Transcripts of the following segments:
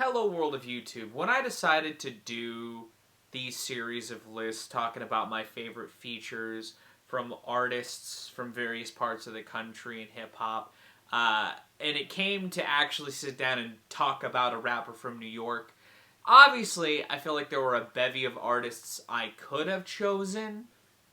Hello world of YouTube. When I decided to do these series of lists talking about my favorite features from artists from various parts of the country and hip-hop, and it came to actually sit down and talk about a rapper from New York, obviously I feel like there were a bevy of artists I could have chosen.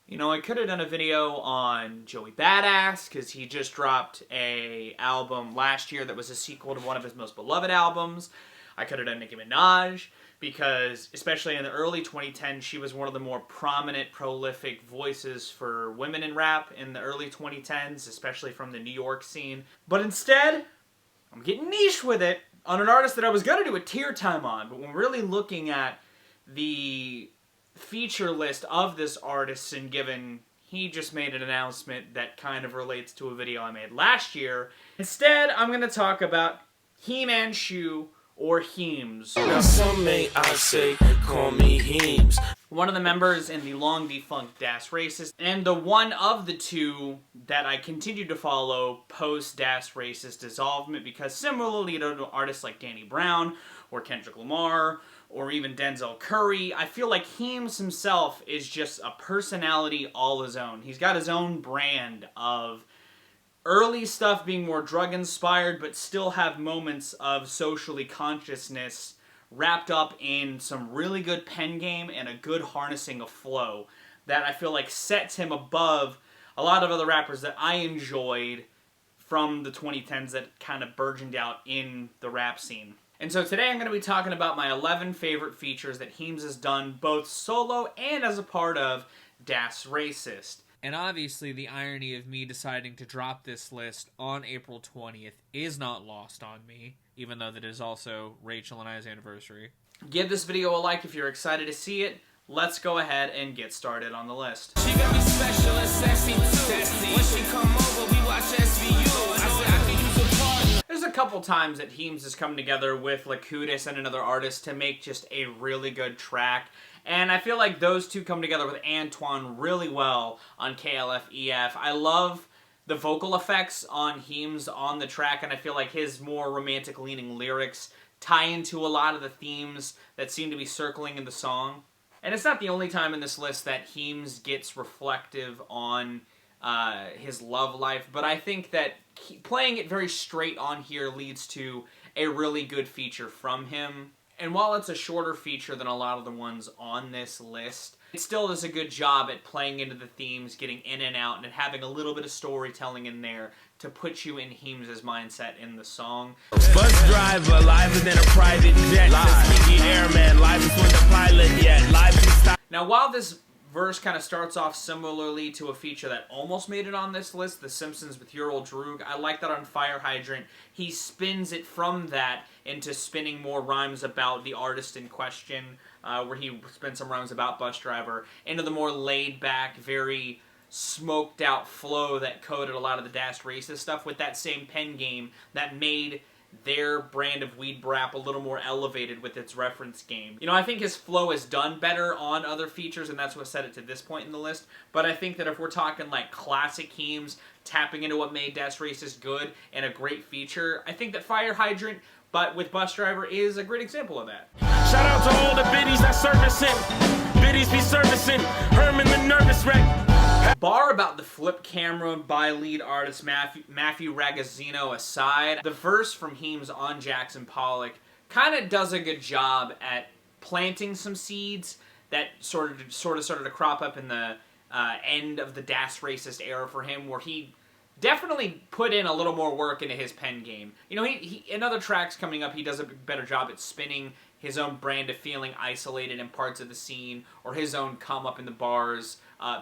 You know, I could have done a video on Joey Badass, because he just dropped an album last year that was a sequel to one of his most beloved albums. I could have done Nicki Minaj, because, especially in the early 2010s, she was one of the more prominent, prolific voices for women in rap in the early 2010s, especially from the New York scene. But instead, I'm getting niche with it on an artist that I was going to do a tier time on, but when really looking at the feature list of this artist, and given he just made an announcement that kind of relates to a video I made last year, instead I'm going to talk about Himanshu, or Heems. Now some may I say, call me Heems. One of the members in the long-defunct Das Racist, and the one of the two that I continue to follow post-Das Racist dissolvement, because similarly to artists like Danny Brown, or Kendrick Lamar, or even Denzel Curry, I feel like Heems himself is just a personality all his own. He's got his own brand of early stuff being more drug-inspired, but still have moments of socially consciousness wrapped up in some really good pen game and a good harnessing of flow that I feel like sets him above a lot of other rappers that I enjoyed from the 2010s that kind of burgeoned out in the rap scene. And so today I'm going to be talking about my 11 favorite features that Heems has done both solo and as a part of Das Racist. And obviously, the irony of me deciding to drop this list on April 20th is not lost on me, even though that is also Rachel and I's anniversary. Give this video a like if you're excited to see it. Let's go ahead and get started on the list. She got me special and sexy too. When she come over, we watch SVU. I said I could use a party. There's a couple times that Heems has come together with Lakudis and another artist to make just a really good track. And I feel like those two come together with Antoine really well on KLFEF. I love the vocal effects on Heems on the track, and I feel like his more romantic-leaning lyrics tie into a lot of the themes that seem to be circling in the song. And it's not the only time in this list that Heems gets reflective on his love life, but I think that playing it very straight on here leads to a really good feature from him. And while it's a shorter feature than a lot of the ones on this list, it still does a good job at playing into the themes, getting in and out, and having a little bit of storytelling in there to put you in Heems' mindset in the song. Bus driver, live than a private jet. Live. Airman, live before the pilot yet. Live to stop. Now, while this verse kind of starts off similarly to a feature that almost made it on this list, The Simpsons with Your Old Droog, I like that on Fire Hydrant, he spins it from that into spinning more rhymes about the artist in question, where he spins some rhymes about Bus Driver, into the more laid-back, very smoked-out flow that coded a lot of the Das Racist stuff with that same pen game that made their brand of weed rap a little more elevated with its reference game. You know, I think his flow is done better on other features, and that's what set it to this point in the list, but I think that if we're talking like classic Heems, tapping into what made Das Racist good, and a great feature, I think that Fire Hydrant, but with Bus Driver, is a great example of that. Shout out to all the biddies that servicing. Biddies be servicing. Herman the nervous wreck. Bar about the flip camera by lead artist Matthew Ragazzino aside, the verse from Heems on Jackson Pollock kind of does a good job at planting some seeds that sort of started to crop up in the end of the Das Racist era for him, where he definitely put in a little more work into his pen game. You know, he in other tracks coming up, he does a better job at spinning his own brand of feeling isolated in parts of the scene, or his own come up in the bars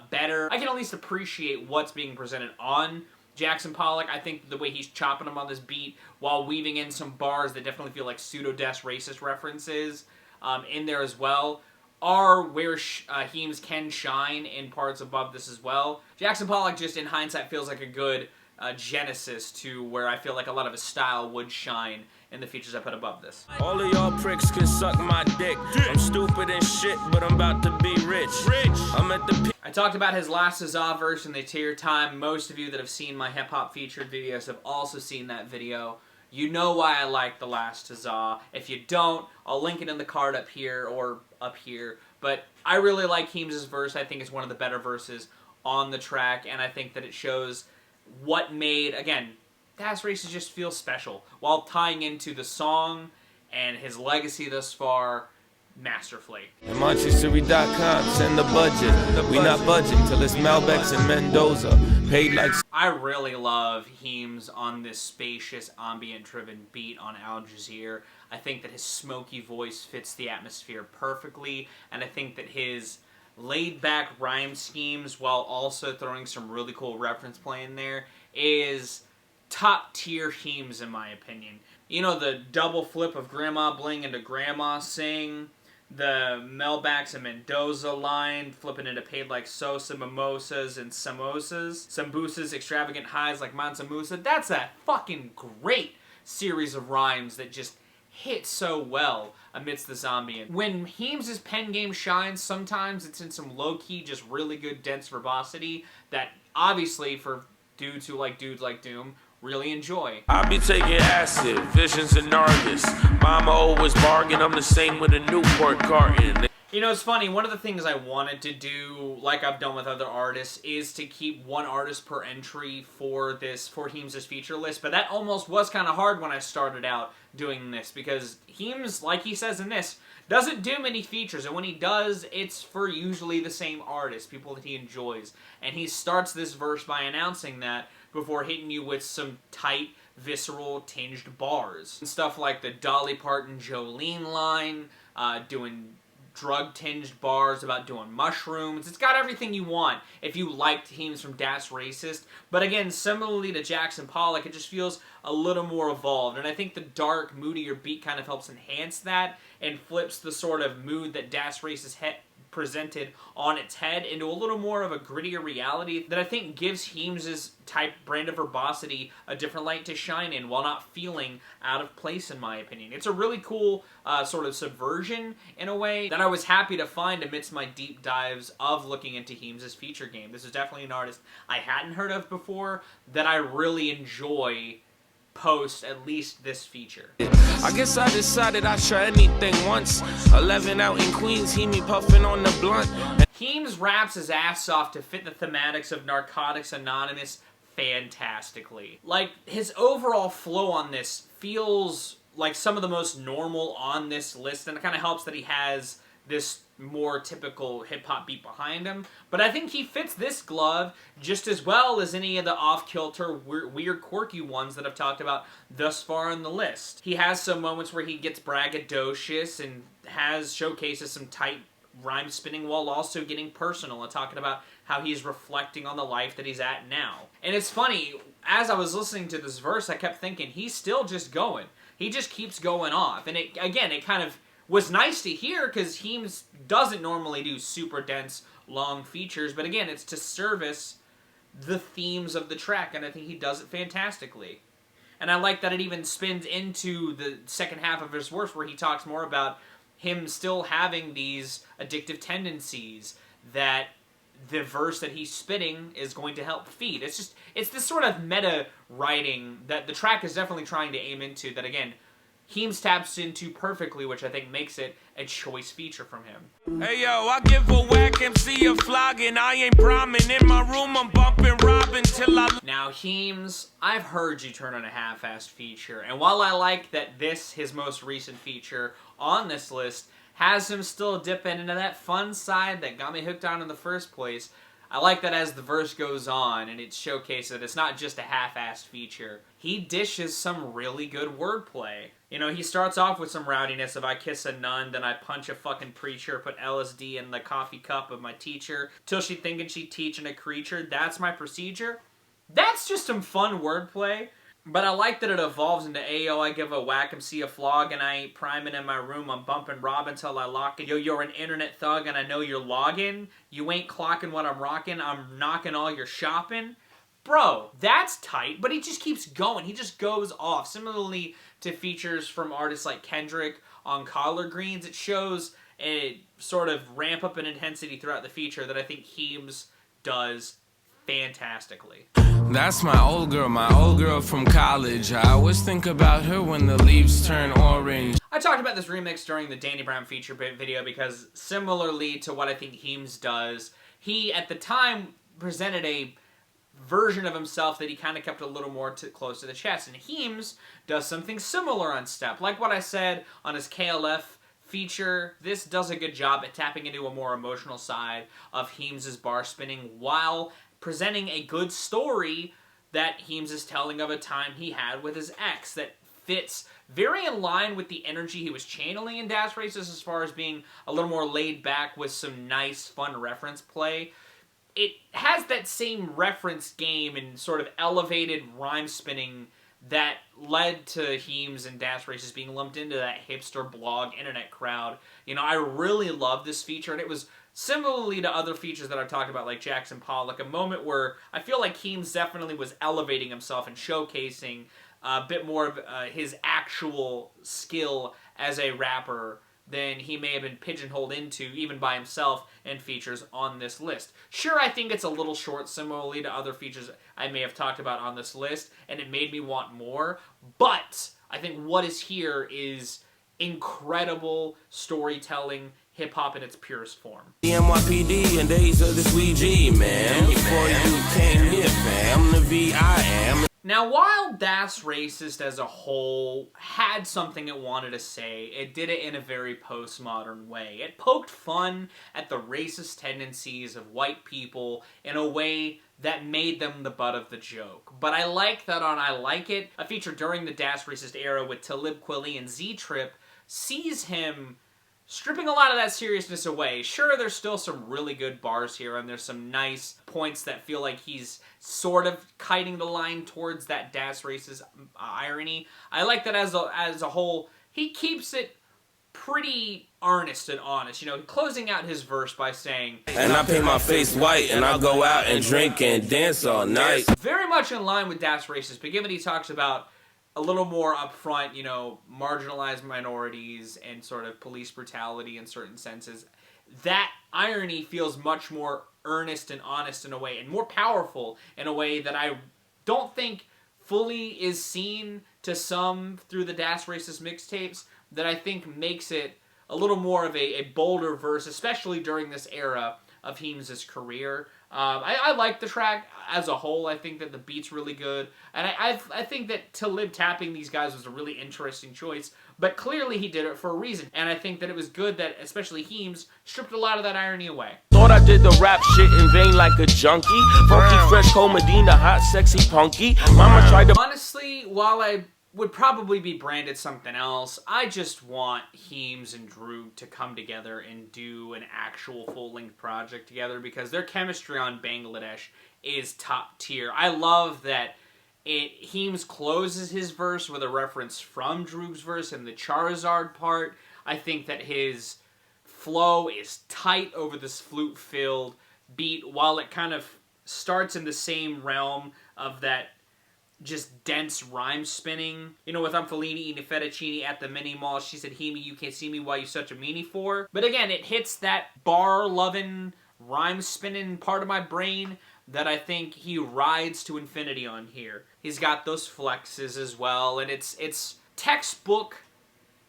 better. I can at least appreciate what's being presented on Jackson Pollock. I think the way he's chopping them on this beat while weaving in some bars that definitely feel like pseudo-Das Racist references in there as well are where Heems can shine in parts above this as well. Jackson Pollock, just in hindsight, feels like a good genesis to where I feel like a lot of his style would shine in the features I put above this. All of y'all pricks can suck my dick. I'm stupid and shit, but I'm about to be rich. I'm at the peak. I talked about his last huzzah verse in the tier time. Most of you that have seen my hip-hop featured videos have also seen that video. you know why I like The Last Huzzah. If you don't, I'll link it in the card up here or up here. But I really like Heems' verse. I think it's one of the better verses on the track, and I think that it shows what made, again, Das Races just feel special, while tying into the song and his legacy thus far masterfully. MoncheSuri.com, send the budget. We not budging till it's Malbecs and Mendoza. Paid like... I really love Heems on this spacious, ambient-driven beat on Al Jazeera. I think that his smoky voice fits the atmosphere perfectly, and I think that his laid-back rhyme schemes, while also throwing some really cool reference play in there, is top-tier Heems in my opinion. You know, the double flip of Grandma Bling into Grandma Sing, the Melbacks and Mendoza line, flipping into Paid Like Sosa, Mimosas and Samosas, Sambusas, Extravagant Highs like Mansa Musa. That's a fucking great series of rhymes that just hit so well amidst the zombie. When Heems' pen game shines, sometimes it's in some low-key, just really good dense verbosity that obviously for dudes who like dudes like Doom really enjoy. I be taking acid, visions and Nargis. Mama always bargain, I'm the same with a Newport carton. You know, it's funny, one of the things I wanted to do, like I've done with other artists, is to keep one artist per entry for Heems' feature list, but that almost was kind of hard when I started out doing this, because Heems, like he says in this, doesn't do many features, and when he does, it's for usually the same artist, people that he enjoys. And he starts this verse by announcing that before hitting you with some tight, visceral, tinged bars. And stuff like the Dolly Parton Jolene line, doing drug-tinged bars about doing mushrooms. It's got everything you want if you liked Heems from Das Racist. But again, similarly to Jackson Pollock, it just feels a little more evolved. And I think the dark, moodier beat kind of helps enhance that and flips the sort of mood that Das Racist presented on its head into a little more of a grittier reality that I think gives Heems' type brand of verbosity a different light to shine in while not feeling out of place in my opinion. It's a really cool sort of subversion in a way that I was happy to find amidst my deep dives of looking into Heems' feature game. This is definitely an artist I hadn't heard of before that I really enjoy post at least this feature. I guess I decided I'd try anything once. 11 out in Queens, hear me puffing on the blunt. Heems raps his ass off to fit the thematics of Narcotics Anonymous fantastically. Like, his overall flow on this feels like some of the most normal on this list, and it kind of helps that he has this more typical hip-hop beat behind him. But I think he fits this glove just as well as any of the off-kilter, weird, quirky ones that I've talked about thus far in the list. He has some moments where he gets braggadocious and showcases some tight rhyme spinning while also getting personal and talking about how he's reflecting on the life that he's at now. And it's funny, as I was listening to this verse, I kept thinking, he's still just going. He just keeps going off. And it kind of was nice to hear because Heems doesn't normally do super dense, long features, but again, it's to service the themes of the track, and I think he does it fantastically. And I like that it even spins into the second half of his verse where he talks more about him still having these addictive tendencies that the verse that he's spitting is going to help feed. It's this sort of meta writing that the track is definitely trying to aim into that, again, Heems taps into perfectly, which I think makes it a choice feature from him. Hey yo, I give a whack MC a flogging. I ain't Brahmin. In my room, I'm bumping Robin till I... Now, Heems, I've heard you turn on a half-assed feature, and while I like that his most recent feature on this list, has him still dipping into that fun side that got me hooked on in the first place, I like that as the verse goes on and it showcases that it's not just a half-assed feature. He dishes some really good wordplay. You know, he starts off with some rowdiness of I kiss a nun, then I punch a fucking preacher, put LSD in the coffee cup of my teacher, till she thinking she teaching a creature, that's my procedure. That's just some fun wordplay. But I like that it evolves into, Ayo, I give a whack MC a flog, and I ain't priming in my room, I'm bumping Robin till I lock it. Yo, you're an internet thug, and I know you're logging. You ain't clocking what I'm rocking, I'm knocking all your shopping. Bro, that's tight, but he just keeps going. He just goes off. Similarly to features from artists like Kendrick on Collard Greens, it shows a sort of ramp up in intensity throughout the feature that I think Heems does fantastically. That's my old girl from college. I always think about her when the leaves turn orange. I talked about this remix during the Danny Brown feature video because similarly to what I think Heems does, he at the time presented a version of himself that he kind of kept a little more close to the chest, and Heems does something similar on Step. Like what I said on his KLF feature, this does a good job at tapping into a more emotional side of Heems' bar spinning while presenting a good story that Heems is telling of a time he had with his ex that fits very in line with the energy he was channeling in Das Races as far as being a little more laid back with some nice, fun reference play. It has that same reference game and sort of elevated rhyme spinning that led to Heems and Das Races being lumped into that hipster blog internet crowd. You know, I really love this feature, and it was similarly to other features that I've talked about, like Jackson Pollock, a moment where I feel like Heems definitely was elevating himself and showcasing a bit more of his actual skill as a rapper than he may have been pigeonholed into, even by himself, and features on this list. Sure, I think it's a little short, similarly to other features I may have talked about on this list, and it made me want more, but I think what is here is incredible storytelling, hip-hop in its purest form. The NYPD and days of the Sweet G, man. Before you came here, fam, the V.I.am. Now, while Das Racist as a whole had something it wanted to say, it did it in a very postmodern way. It poked fun at the racist tendencies of white people in a way that made them the butt of the joke. But I like that on I Like It, a feature during the Das Racist era with Talib Kweli and Z-Trip, sees him stripping a lot of that seriousness away. Sure, there's still some really good bars here, and there's some nice points that feel like he's sort of kiting the line towards that Das Racist irony. I like that as a whole, he keeps it pretty earnest and honest. You know, closing out his verse by saying, "And I paint my face white, and I go out and drink and dance all night." Very much in line with Das Racist, but given he talks about a little more upfront, you know, marginalized minorities and sort of police brutality in certain senses, that irony feels much more earnest and honest in a way, and more powerful in a way that I don't think fully is seen to some through the Das Racist mixtapes, that I think makes it a little more of a bolder verse, especially during this era of Heems' career. I like the track as a whole. I think that the beat's really good. And I think that Talib tapping these guys was a really interesting choice. But clearly he did it for a reason. And I think that it was good that, especially Heems, stripped a lot of that irony away. Thought I did the rap shit in vain like a junkie. Funky, fresh, cold Medina, hot, sexy, punky. Mama tried to... Honestly, while I would probably be branded something else, I just want Heems and Droog to come together and do an actual full-length project together, because their chemistry on Bangladesh is top tier. I love that Heems closes his verse with a reference from Droog's verse in the Charizard part. I think that his flow is tight over this flute-filled beat, while it kind of starts in the same realm of that just dense rhyme spinning. You know, with I'm Fellini eating fettuccine at the mini mall, she said, "Heemy, you can't see me, why you such a meanie for?" But again, it hits that bar-loving, rhyme-spinning part of my brain that I think he rides to infinity on here. He's got those flexes as well, and it's textbook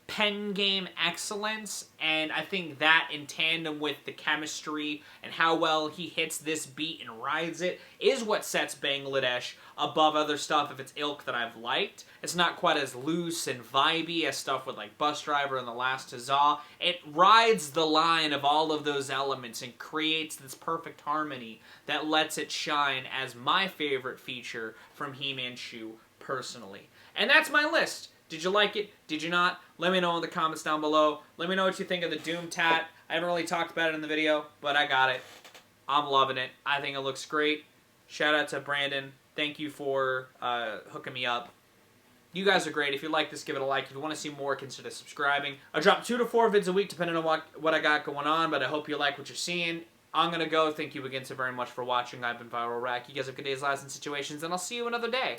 pen game excellence, and I think that in tandem with the chemistry and how well he hits this beat and rides it is what sets Bangladesh above other stuff of its ilk that I've liked. It's not quite as loose and vibey as stuff with like Bus Driver and The Last Huzzah. It rides the line of all of those elements and creates this perfect harmony that lets it shine as my favorite feature from Himanshu personally. And that's my list. Did you like it? Did you not? Let me know in the comments down below. Let me know what you think of the Doom Tat. I haven't really talked about it in the video, but I got it. I'm loving it. I think it looks great. Shout out to Brandon. Thank you for hooking me up. You guys are great. If you like this, give it a like. If you want to see more, consider subscribing. I drop 2 to 4 vids a week, depending on what I got going on, but I hope you like what you're seeing. I'm going to go. Thank you again so very much for watching. I've been Viral Rack. You guys have good days, lives, and situations, and I'll see you another day.